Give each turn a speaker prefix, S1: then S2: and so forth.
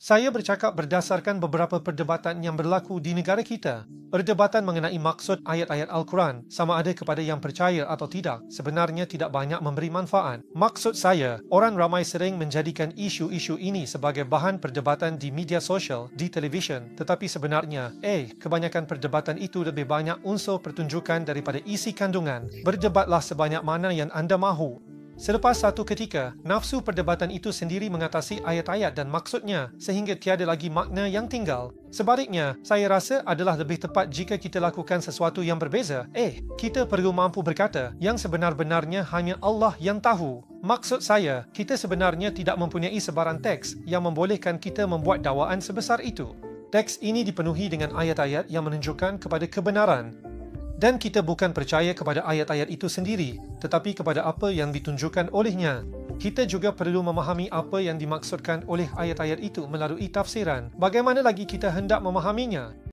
S1: Saya bercakap berdasarkan beberapa perdebatan yang berlaku di negara kita. Perdebatan mengenai maksud ayat-ayat Al-Quran, sama ada kepada yang percaya atau tidak, sebenarnya tidak banyak memberi manfaat. Maksud saya, orang ramai sering menjadikan isu-isu ini sebagai bahan perdebatan di media sosial, di televisyen, tetapi sebenarnya, kebanyakan perdebatan itu lebih banyak unsur pertunjukan daripada isi kandungan. Berdebatlah sebanyak mana yang anda mahu. Selepas satu ketika, nafsu perdebatan itu sendiri mengatasi ayat-ayat dan maksudnya sehingga tiada lagi makna yang tinggal. Sebaliknya, saya rasa adalah lebih tepat jika kita lakukan sesuatu yang berbeza. Kita perlu mampu berkata yang sebenar-benarnya hanya Allah yang tahu. Maksud saya, kita sebenarnya tidak mempunyai sebarang teks yang membolehkan kita membuat dakwaan sebesar itu. Teks ini dipenuhi dengan ayat-ayat yang menunjukkan kepada kebenaran. Dan kita bukan percaya kepada ayat-ayat itu sendiri, tetapi kepada apa yang ditunjukkan olehnya. Kita juga perlu memahami apa yang dimaksudkan oleh ayat-ayat itu melalui tafsiran. Bagaimana lagi kita hendak memahaminya?